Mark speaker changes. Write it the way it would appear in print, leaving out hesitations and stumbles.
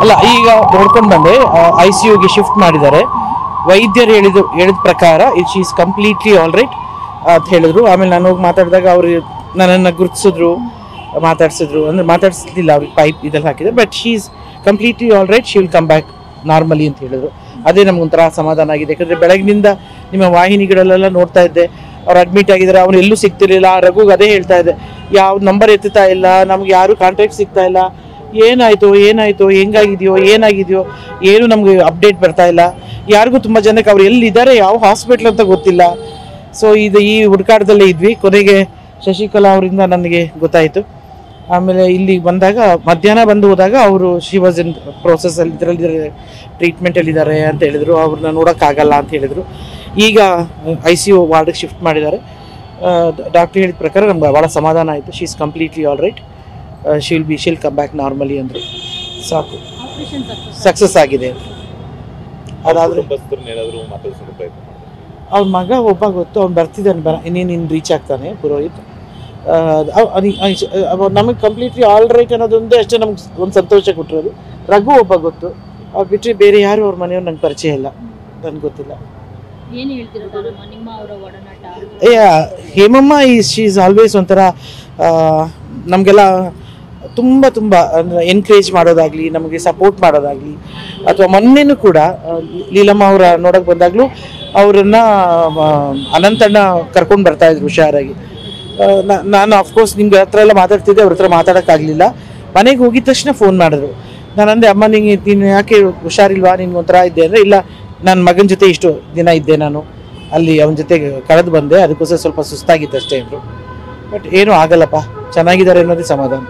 Speaker 1: ಅಲ್ಲ, ಈಗ ನೋಡ್ಕೊಂಡು ಬಂದೆ, ICUಗೆ ಶಿಫ್ಟ್ ಮಾಡಿದ್ದಾರೆ. ವೈದ್ಯರು ಹೇಳಿದ ಪ್ರಕಾರ she is completely all right ಅಂತ ಹೇಳಿದ್ರು. ಆಮೇಲೆ ನಾನು ಹೋಗಿ ಮಾತಾಡಿದಾಗ ಅವರು ನನ್ನನ್ನು ಗುರುತಿಸಿದ್ರು, ಮಾತಾಡ್ಸಿದ್ರು. ಅಂದರೆ ಮಾತಾಡ್ಸಲಿಲ್ಲ, ಅವ್ರಿಗೆ ಪೈಪ್ ಇದೆಲ್ಲ ಹಾಕಿದ್ರು. But she is completely all right, she will come back normally ಅಂತ ಹೇಳಿದ್ರು. ಅದೇ ನಮಗೊಂಥರ ಸಮಾಧಾನ ಆಗಿದೆ. ಯಾಕಂದರೆ ಬೆಳಗಿನಿಂದ ನಿಮ್ಮ ವಾಹಿನಿಗಳಲ್ಲೆಲ್ಲ ನೋಡ್ತಾ ಇದ್ದೆ, ಅವ್ರು ಅಡ್ಮಿಟ್ ಆಗಿದ್ದಾರೆ, ಅವ್ರು ಎಲ್ಲೂ ಸಿಗ್ತಿರ್ಲಿಲ್ಲ. ರಘುಗೆ ಅದೇ ಹೇಳ್ತಾ ಇದ್ದೆ, ಯಾವ ನಂಬರ್ ಎತ್ತುತ್ತಾ ಇಲ್ಲ, ನಮ್ಗೆ ಯಾರು ಕಾಂಟ್ಯಾಕ್ಟ್ ಸಿಗ್ತಾ ಇಲ್ಲ, ಏನಾಯಿತು ಹೆಂಗಾಗಿದೆಯೋ ಏನಾಗಿದೆಯೋ ಏನು ನಮಗೆ ಅಪ್ಡೇಟ್ ಬರ್ತಾ ಇಲ್ಲ. ಯಾರಿಗೂ ತುಂಬ ಜನಕ್ಕೆ ಅವ್ರು ಎಲ್ಲಿದ್ದಾರೆ, ಯಾವ ಹಾಸ್ಪಿಟ್ಲ್ ಅಂತ ಗೊತ್ತಿಲ್ಲ. ಸೊ ಈ ಹುಡುಕಾಟದಲ್ಲೇ ಇದ್ವಿ. ಕೊನೆಗೆ ಶಶಿಕಲಾ ಅವರಿಂದ ನನಗೆ ಗೊತ್ತಾಯಿತು. ಆಮೇಲೆ ಇಲ್ಲಿ ಬಂದಾಗ ಮಧ್ಯಾಹ್ನ ಬಂದು ಹೋದಾಗ ಅವರು ಶಿ ವಾಸ್ ಇನ್ ಪ್ರೋಸೆಸ್ಸಲ್ಲಿ ಇದರಲ್ಲಿ ಟ್ರೀಟ್ಮೆಂಟಲ್ಲಿದ್ದಾರೆ ಅಂತ ಹೇಳಿದರು. ಅವ್ರನ್ನ ನೋಡೋಕ್ಕಾಗಲ್ಲ ಅಂತ ಹೇಳಿದರು. ಈಗ ICU ವಾರ್ಡ್ಗೆ ಶಿಫ್ಟ್ ಮಾಡಿದ್ದಾರೆ. ಡಾಕ್ಟ್ರ್ ಹೇಳಿದ ಪ್ರಕಾರ ನಮ್ಗೆ ಭಾಳ ಸಮಾಧಾನ ಆಯಿತು. She is completely all right, she'll come back normally ಅಂದರು. ಸಾಕು, ಸಕ್ಸಸ್ ಆಗಿದೆ. ಅದಾದರೆ ಅವ್ರ ಮಗ ಒಬ್ಬ ಗೊತ್ತು, ಅವ್ನು ಬರ್ತಿದ್ದಾನೆ, ಇನ್ನೇನು ರೀಚ್ ಆಗ್ತಾನೆ, ಪುರೋಹಿತ್. ನಮಗೆ ಕಂಪ್ಲೀಟ್ಲಿ ಆಲ್ ರೈಟ್ ಅನ್ನೋದೊಂದೇ ಅಷ್ಟೇ ನಮ್ಗೆ ಒಂದು ಸಂತೋಷ ಕೊಟ್ಟಿರೋದು. ರಘು ಒಬ್ಬ ಗೊತ್ತು, ಅವ್ರು ಬಿಟ್ಟರೆ ಬೇರೆ ಯಾರು ಅವ್ರ ಮನೆಯವ್ರು ನಂಗೆ ಪರಿಚಯ ಇಲ್ಲ, ನನಗೆ ಗೊತ್ತಿಲ್ಲ. ಹೇಮಮ್ಮ ಶಿ ಈಸ್ ಆಲ್ವೇಸ್ ಒಂಥರ ನಮಗೆಲ್ಲ ತುಂಬ ಅಂದರೆ ಎನ್ಕರೇಜ್ ಮಾಡೋದಾಗಲಿ, ನಮಗೆ ಸಪೋರ್ಟ್ ಮಾಡೋದಾಗಲಿ. ಅಥವಾ ಮೊನ್ನೆನೂ ಕೂಡ ಲೀಲಮ್ಮ ಅವರ ನೋಡೋಕೆ ಬಂದಾಗಲೂ ಅವರನ್ನು ಅನಂತಣ್ಣ ಕರ್ಕೊಂಡು ಬರ್ತಾಯಿದ್ರು ಹುಷಾರಾಗಿ. ನಾನು ಅಫ್ಕೋರ್ಸ್ ನಿಮ್ಗೆ ಹತ್ರ ಎಲ್ಲ ಮಾತಾಡ್ತಿದ್ದೆ, ಅವ್ರ ಹತ್ರ ಮಾತಾಡೋಕ್ಕಾಗಲಿಲ್ಲ. ಮನೆಗೆ ಹೋಗಿದ ತಕ್ಷಣ ಫೋನ್ ಮಾಡಿದ್ರು. ನಾನು ಅಂದೆ, ಅಮ್ಮ ನೀನು ಯಾಕೆ ಹುಷಾರಿಲ್ವಾ, ನಿನ್ಗೆ ಒಂಥರ ಇದ್ದೆ ಅಂದರೆ, ಇಲ್ಲ ನನ್ನ ಮಗನ ಜೊತೆ ಇಷ್ಟು ದಿನ ಇದ್ದೆ ನಾನು ಅಲ್ಲಿ, ಅವನ ಜೊತೆಗೆ ಕಳೆದು ಬಂದೆ, ಅದಕ್ಕೋಸ್ಕರ ಸ್ವಲ್ಪ ಸುಸ್ತಾಗಿತ್ತು ಅಷ್ಟೇ ಅಂದರು. ಬಟ್ ಏನೂ ಆಗಲ್ಲಪ್ಪ, ಚೆನ್ನಾಗಿದ್ದಾರೆ ಅನ್ನೋದೇ ಸಮಾಧಾನ.